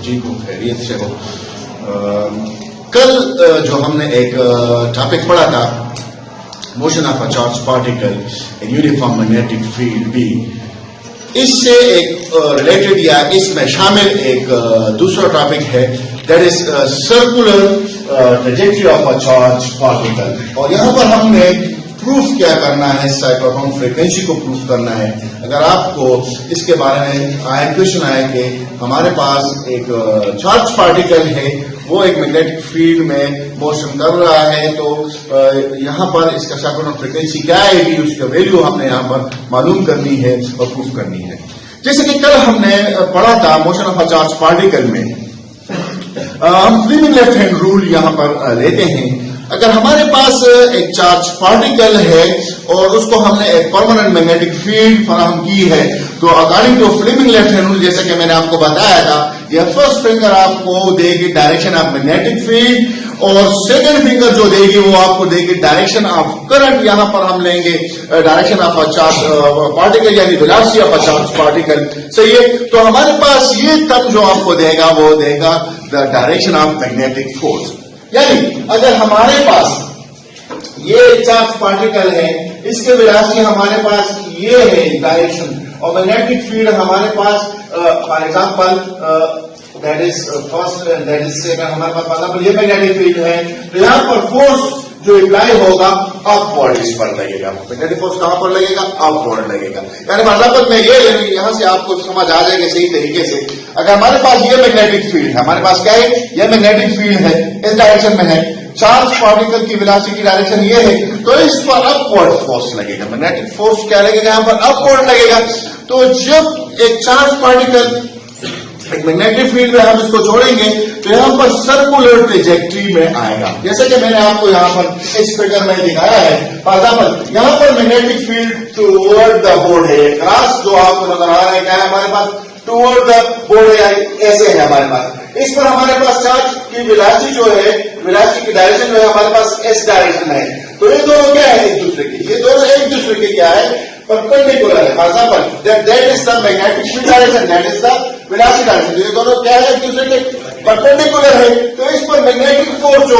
ठीक हो, खैरियत से हो। कल जो हमने एक टॉपिक पढ़ा था, motion of a charge particle in uniform magnetic field B, इससे एक रिलेटेड या इसमें शामिल एक दूसरा टॉपिक है, that is circular trajectory of a charge particle. और यहां पर हमने प्रूफ क्या करना है, साइक्लोट्रॉन फ्रीक्वेंसी को प्रूफ करना है। अगर आपको इसके बारे में क्वेश्चन आए कि हमारे पास एक चार्ज पार्टिकल है, वो एक मैग्नेटिक फील्ड में मोशन कर रहा है, तो यहाँ पर इसका साइक्लोट्रॉन फ्रीक्वेंसी क्या आएगी, उसका वैल्यू हमने यहाँ पर मालूम करनी है और प्रूफ करनी है। जैसे कि कल हमने पढ़ा था motion of a charge particle में हम फ्लेमिंग लेफ्ट हैंड रूल यहाँ पर लेते हैं। अगर हमारे पास एक चार्ज पार्टिकल है और उसको हमने एक परमानेंट मैग्नेटिक फील्ड फराहम की है, तो according to Fleming left hand rule, जैसा कि मैंने आपको बताया था, यह फर्स्ट फिंगर आपको देगी डायरेक्शन ऑफ मैग्नेटिक फील्ड और सेकंड फिंगर जो देगी वो आपको देगी डायरेक्शन ऑफ करंट। यहां पर हम लेंगे direction of a charge particle यानी velocity of a charge particle. सही है, तो हमारे पास ये टर्म जो आपको देगा वो देगा the direction of magnetic force. यानी अगर हमारे पास ये चार्ज पार्टिकल है, इसके वेलोसिटी हमारे पास ये है डायरेक्शन, और मैग्नेटिक फील्ड हमारे पास for example that is first that is second, हमारे पास मतलब ये मैग्नेटिक फील्ड है, तो यहां पर फोर्स जो अप्लाई होगा अपवर्ड इस पर लगेगा। मैग्नेटिक फोर्स कहां पर लगेगा? अपवर्ड लगेगा। यानी मतलब मैं ये यहां से आपको समझ आ जाएगा सही तरीके से। अगर हमारे पास ये मैग्नेटिक फील्ड है, हमारे पास क्या है, ये मैग्नेटिक फील्ड है, इस डायरेक्शन में है, चार्ज पार्टिकल की वेलोसिटी की डायरेक्शन ये है, तो इस पर अपवर्ड फोर्स लगेगा। मैग्नेटिक फोर्स क्या लगेगा? यहां पर अपवर्ड लगेगा। तो जब एक चार्ज पार्टिकल एक मैग्नेटिक फील्ड में हम इसको छोड़ेंगे तो यहां पर सर्कुलर ट्रैजेक्टरी में आएगा, जैसे कि मैंने आपको यहां पर इस फिगर में दिखाया है। फॉर एग्जांपल यहां पर magnetic field toward the board है, क्रॉस जो आपको नजर आ रहा है, क्या है हमारे पास? टुवर्ड द बोर्ड है, ऐसे है हमारे पास। इस पर हमारे पास चार्ज की वेलोसिटी जो है, वेलोसिटी की डायरेक्शन जो है हमारे पास इस डायरेक्शन में है। तो ये दोनों क्या है? एक दूसरे के, ये दोनों एक दूसरे के क्या है? परपेंडिकुलर है। For example that is the magnetic field direction, that is the velocity direction. ये दोनों क्या है? एक दूसरे के परपेंडिकुलर है। तो इस पर मैग्नेटिक फोर्स जो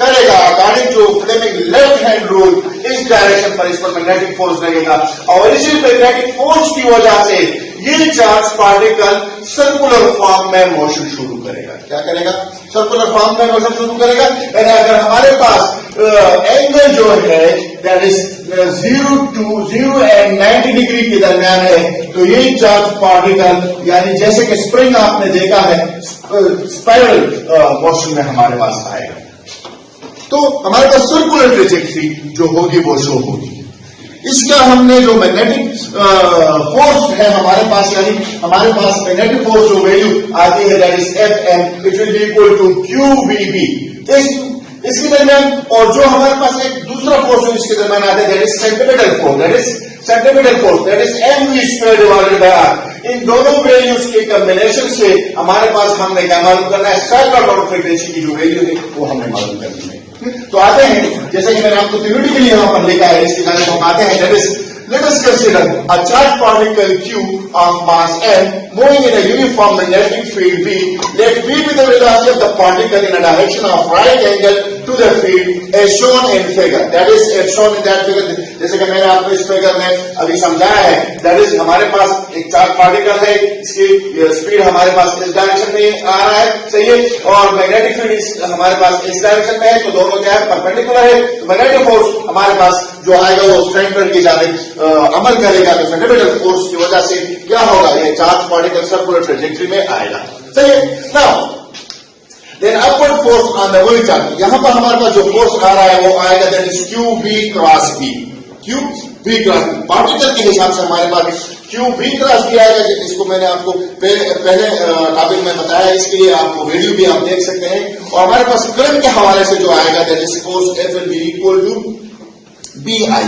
करेगा according to Fleming left hand rule, इस डायरेक्शन पर इस पर मैग्नेटिक फोर्स लगेगा, और इसी मैग्नेटिक फोर्स की वजह से ये चार्ज पार्टिकल सर्कुलर फॉर्म में मोशन शुरू करेगा। क्या करेगा? सर्कुलर फॉर्म में मोशन शुरू करेगा। यानी अगर हमारे पास एंगल जो है दैट इज 0 एंड 90 डिग्री के दरमियान है, तो ये चार्ज पार्टिकल यानी जैसे कि स्प्रिंग आपने देखा है, स्पाइरल मोशन में हमारे पास आएगा। तो हमारे पास सर्कुलर ट्रैजेक्टरी जो होगी वो शो होगी। इसका हमने जो मैग्नेटिक फोर्स है हमारे पास, यानी हमारे पास मैग्नेटिक फोर्स जो वैल्यू आती है that is Fm, it will be equal to QVB। इसके दरमियान और जो हमारे पास एक दूसरा फोर्स जो इसके दरमियान आता है that is centripetal force, that is centripetal force, that is mv² divided by r। इन दोनों वैल्यूज के कॉम्बिनेशन से हमारे पास हमने क्या मालूम करना है? साइक्लोट्रॉन फ्रीक्वेंसी की जो वैल्यू है वो हमने मालूम करनी है। तो आते हैं, जैसे कि मैंने आपको थ्योरेटिकली यहां पर लिखा है, इसके बारे में हम आते हैं। Let us consider a charged particle Q of mass m moving in a uniform magnetic field B. Let V be the velocity of the particle in a direction of right angle to the field as shown in figure. That is as shown in that figure. जैसे कि मैंने आपको इस figure में अभी समझाया है, that is हमारे पास एक चार्ज पार्टिकल है, इसकी स्पीड हमारे पास इस डायरेक्शन में आ रहा है, सही है, और मैग्नेटिक फील्ड हमारे पास इस डायरेक्शन में है, तो दोनों क्या है? परपेंडिकुलर है। तो मैग्नेटिक फोर्स हमारे पास जो आएगा वो सेंटर की जानिब अमल करेगा, तो सेंट्रीपिटल फोर्स की वजह से क्या होगा? ये चार्ज पार्टिकल सर्कुलर ट्रैजेक्टरी में आएगा। सही है। Now then upward force on the वही चार्ज, यहां पर हमारे पास जो फोर्स आ रहा है वो आएगा that is QV cross B। QV cross B particle के हिसाब से हमारे पास QV क्रॉस B आएगा। इसको मैंने आपको पहले टॉपिक में बताया, इसके लिए आपको वीडियो भी आप देख सकते हैं। और हमारे पास करंट के हवाले से जो आएगा that is force F will be equal to BIN।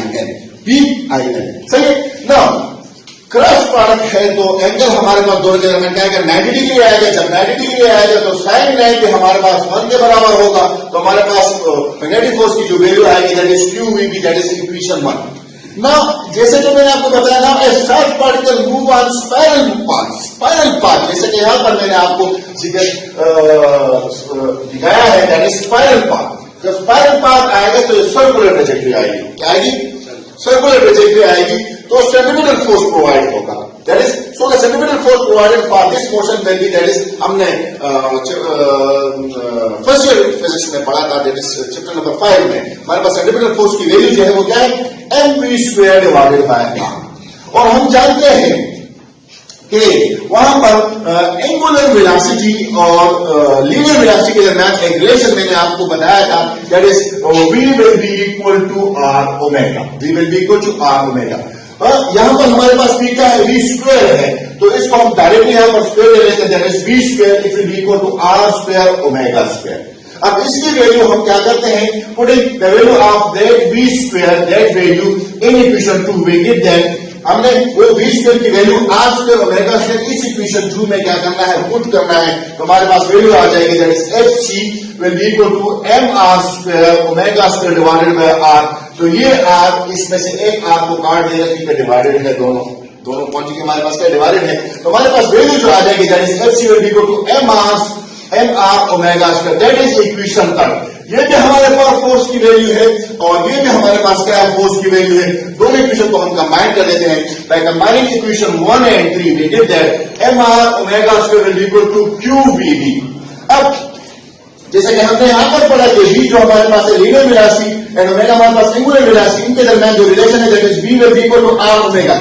सही है ना? क्रॉस प्रोडक्ट है तो एंगल हमारे पास दोनों जगह में क्या आएगा? 90 डिग्री आएगा। जब 90 डिग्री आएगा तो साइन 90 हमारे पास 1 के बराबर होगा। तो हमारे पास मैग्नेटिक फोर्स की जो वैल्यू आएगी that is QVB, that is equation 1। Now, जैसे कि मैंने आपको बताया ना, a charged particle move on spiral path, जैसे कि यहाँ पर मैंने आपको दिखाया है, that is spiral path. जब स्पाइरल पाथ आएगा तो सर्कुलर ट्रेजेक्टरी आएगी, क्या आएगी? सर्कुलर ट्रेजेक्टरी आएगी, तो सेंट्रीपिटल फोर्स प्रोवाइड होगा. That is, so the centripetal force provided for this motion will be, that is, हमने फर्स्ट ईयर फिजिक्स में पढ़ा था, that is चैप्टर नंबर 5 में हमारे पास सेंट्रीपिटल फोर्स की वैल्यू जो है वो क्या है? mv² divided by r. और हम जानते हैं कि वहां पर एंगुलर वेलोसिटी और लीनियर वेलोसिटी के दरमियान एक रिलेशन मैंने आपको बताया था, that is v will be equal to r omega. v will be equal to r omega. यहां पर हमारे पास v क्या है? v स्क्वायर है, तो इसको हम डायरेक्टली यहां पर स्क्वायर ले लेते हैं, that is v square it will be equal to r square omega square. अब इसकी वैल्यू हम क्या करते हैं? Putting the value of that v square, that value in equation 2 we get that. हमने वो v स्क्वायर की value r square omega square इस इक्वेशन 2 में क्या करना है? पुट करना है, तो हमारे पास वैल्यू आ जाएगी, that is fc will be equal to mr square omega square divided by r. तो ये r, इसमें से एक r को काट देगा क्योंकि डिवाइडेड है, दोनों क्वांटिटी हमारे पास क्या डिवाइडेड है, तो हमारे पास वैल्यू जो आ जाएगी, that is fc will be equal to mr omega square. That is equation 3. ये भी हमारे पास फोर्स की वैल्यू है और ये भी हमारे पास क्या है? फोर्स की वैल्यू है. दोनों इक्वेशन को हम कंबाइन कर लेते हैं. By combining equation 1 and 3 we get that mr omega square will be equal to qvb. अब जैसे कि हमने यहां पर पढ़ा कि v जो हमारे पास है लीनियर वेलोसिटी एंड ओमेगा हमारे पास एंगुलर वेलोसिटी, इनके दरमियान जो रिलेशन है that is v will be equal to r omega.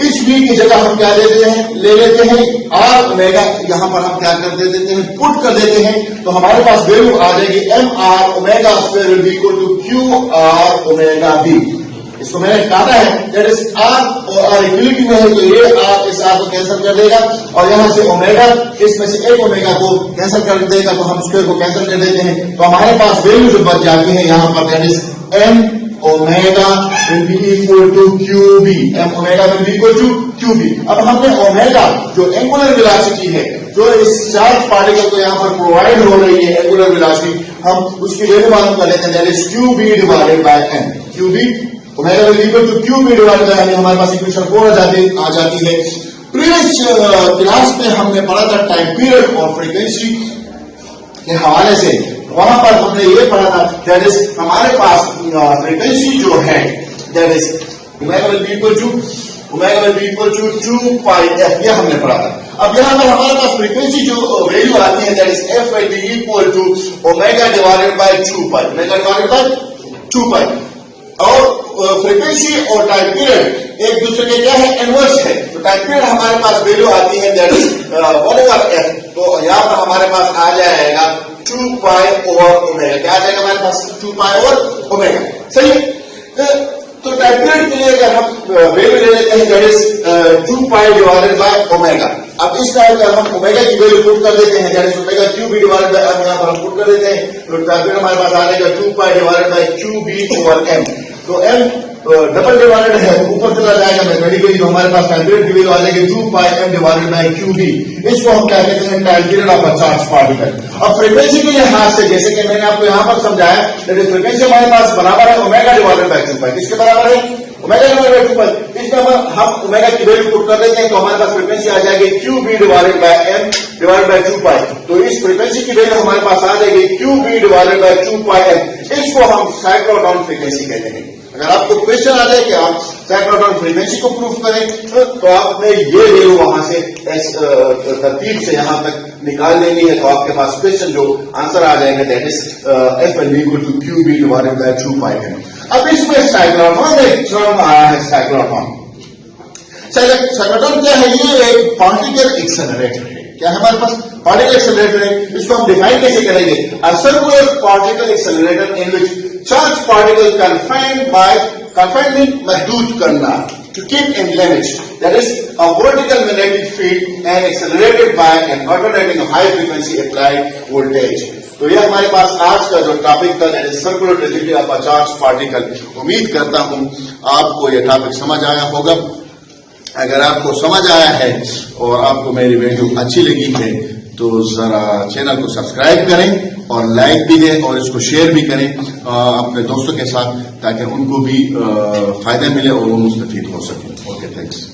इस v की जगह हम क्या ले लेते हैं? r omega. यहां पर हम क्या कर देते हैं? पुट कर देते हैं, तो हमारे पास वैल्यू आ जाएगी mr omega square will be equal to qr omega b. इसको मैंने काटा है, दैट इज r और r इक्विलिटी में है, तो ये r इस r को कैंसिल कर देगा और यहां से ओमेगा इसमें से एक ओमेगा को कैंसिल कर देगा, तो हम स्क्वायर को कैंसिल कर देते हैं, तो हमारे पास वैल्यू जो बच जाती है यहां पर, that is m omega will be equal to qb. m omega will be equal to qb. अब हमने ओमेगा जो एंगुलर वेलोसिटी है, जो इस चार्ज पार्टिकल को यहां पर प्रोवाइड हो रही है एंगुलर वेलोसिटी, हम उसकी वैल्यू मालूम कर लेते हैं, that is qb divided by m. qb omega will be equal to qb divided by m. हमारे पास इक्वेशन 4 आ जाती है. प्रीवियस क्लास में हमने पढ़ा था टाइम पीरियड और फ्रीक्वेंसी के हवाले से. वहां पर हमने ये पढ़ा था, दैट इज हमारे पास फ्रीक्वेंसी जो है, that is omega will be equal to 2 pi f, ये हमने पढ़ा था. अब यहां पर हमारे पास फ्रीक्वेंसी जो वैल्यू आती है, that is f will be equal to omega divided by 2 pi, omega divided by 2 pi. और फ्रीक्वेंसी और टाइम पीरियड एक दूसरे के क्या है? इनवर्स है. तो टाइम पीरियड हमारे पास वैल्यू आती है, दैट इज 1/f. तो यहां पर हमारे पास आ जाएगा 2 पाई ओवर ओमेगा. क्या आ जाएगा हमारे पास? 2 पाई ओवर ओमेगा. सही. तो टाइम पीरियड के लिए अगर हम वैल्यू ले लेते हैं, that is 2 pi divided by omega. अब इस टाइम पर हम ओमेगा की वैल्यू पुट कर देते हैं, that is omega qb divided by m. यहां पर हम पुट कर देते हैं, तो टाइम पीरियड हमारे पास आ जाएगा 2 पाई divided by qb over m. तो m डबल डिवाइडेड है, ऊपर चला जाएगा मैथमेटिकली, तो हमारे पास टाइम पीरियड की वैल्यू आ जाएगी 2 pi m divided by qb. इसको हम क्या कहते हैं? Time period of a charge particle. अब फ्रीक्वेंसी के लिहाज से जैसे कि मैंने आपको यहां पर समझाया, दैट इज फ्रीक्वेंसी हमारे पास बराबर है ओमेगा डिवाइडेड बाय 2 पाई. किसके बराबर है? ओमेगा डिवाइडेड बाय 2 पाई. इसमें हम ओमेगा की वैल्यू पुट कर देते हैं, तो हमारे पास फ्रीक्वेंसी आ जाएगी qb divided by m divided by 2 पाई. तो इस फ्रीक्वेंसी की वैल्यू हमारे पास आ जाएगी qb divided by 2 pi m. इसको हम साइक्लोट्रॉन फ्रीक्वेंसी कहते हैं. अगर आपको क्वेश्चन आ जाए कि आप साइक्लोट्रॉन फ्रीक्वेंसी को प्रूफ करें, तो आपने ये वैल्यू वहां से तरतीब से यहां तक निकाल लेनी है, तो आपके पास क्वेश्चन जो आंसर आ जाएगा, that is f will be equal to qb divided by 2 pi m. अब इसमें साइक्लोट्रॉन एक टर्म आया है, साइक्लोट्रॉन. साइक्लोट्रॉन क्या है? ये एक पार्टिकल एक्सेलरेटर है. क्या है हमारे पास? पार्टिकल एक्सेलरेटर है. इसको हम डिफाइन कैसे करेंगे? A circular particle accelerator in which charged particle confinement महदूद करना, to keep in limits, that is a vertical magnetic field and accelerated by an alternating high frequency applied voltage. तो यह हमारे पास आज का जो टॉपिक था, that is circular trajectory of a charged particle. उम्मीद करता हूं आपको यह टॉपिक समझ आया होगा. अगर आपको समझ आया है और आपको मेरी वीडियो अच्छी लगी है, तो जरा चैनल को सब्सक्राइब करें और लाइक भी दें और इसको शेयर भी करें अपने दोस्तों के साथ, ताकि उनको भी फायदा मिले और वो मुस्तफीद हो सके। Okay, thanks.